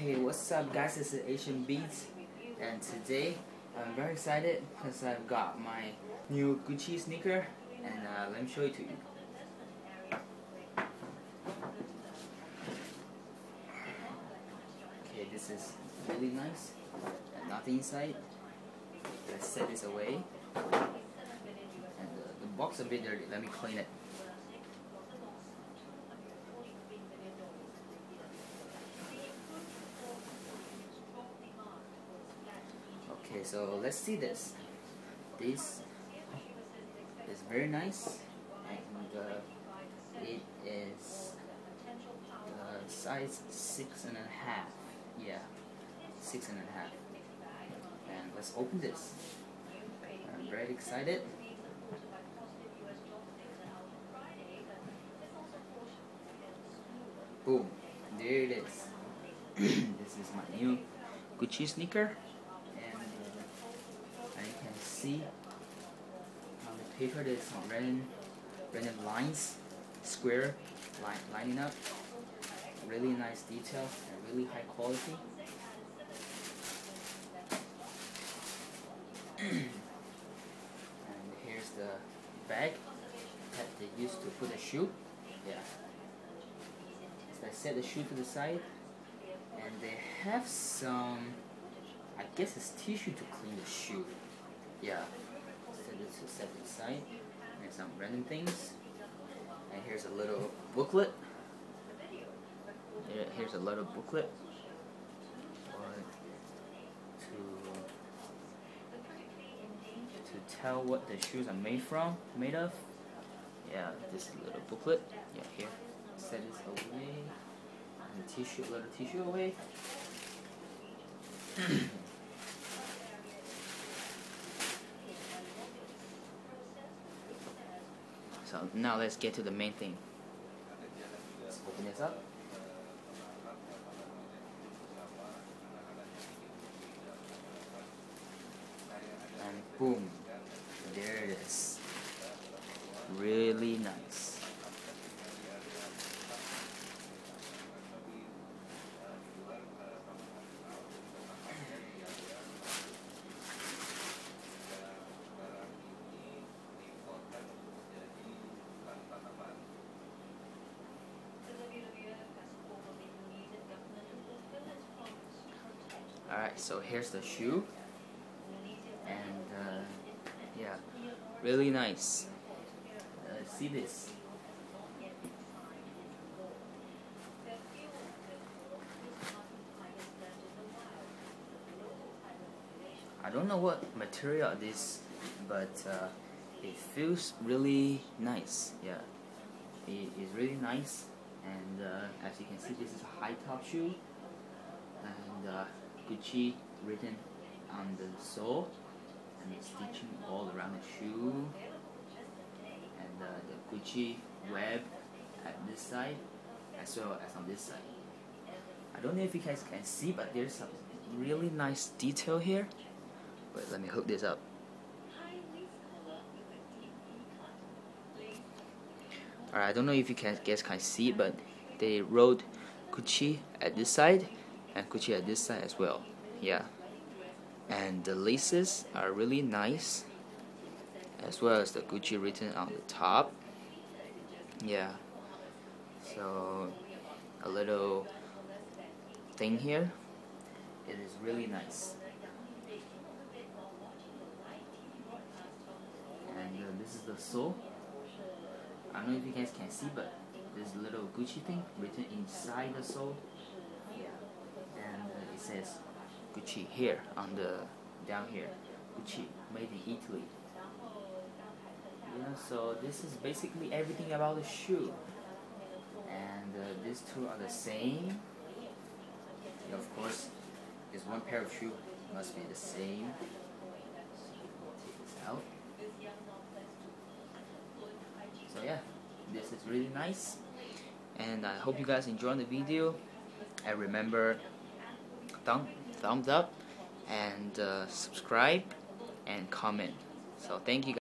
Hey, what's up guys, this is Asian Beats, and today I'm very excited because I've got my new Gucci sneaker, and let me show it to you. Okay, this is really nice and nothing inside. Let's set this away, and the box is a bit dirty, let me clean it. Okay, so let's see this. This is very nice, and it is size 6.5. Yeah, 6.5. And let's open this. I'm very excited. Boom, there it is. This is my new Gucci sneaker. And you can see on the paper there's some random lines, square lining up. Really nice detail and really high quality. And here's the bag that they used to put the shoe. Yeah. So I set the shoe to the side, and they have some, I guess it's tissue to clean the shoe. Yeah. Set it aside, and some random things. And here's a little booklet. Here's a little booklet to tell what the shoes are made of. Yeah, this little booklet. Yeah, here. Set this away. And the tissue, little tissue away. So now let's get to the main thing. Let's open this up. And boom, there it is. Really nice. Alright, so here's the shoe, and yeah, really nice. See this. I don't know what material it is, but it feels really nice. Yeah, it is really nice, and as you can see, this is a high top shoe, and Gucci written on the sole, and the stitching all around the shoe, and the Gucci web at this side as well as on this side. I don't know if you guys can see, but there's some really nice detail here. Wait, let me hook this up. Alright, I don't know if you guys can see it, but they wrote Gucci at this side and Gucci at this side as well. Yeah, and the laces are really nice, as well as the Gucci written on the top. Yeah, so a little thing here. It is really nice. And this is the sole. I don't know if you guys can see, but there's a little Gucci thing written inside the sole. Yeah, and it says Gucci here on the down here. Gucci, made in Italy. Yeah, so this is basically everything about the shoe. And these two are the same. Yeah, of course, this one pair of shoe must be the same. Take this out. So yeah, this is really nice, and I hope you guys enjoyed the video. And remember, thumbs up, and subscribe and comment. So thank you guys.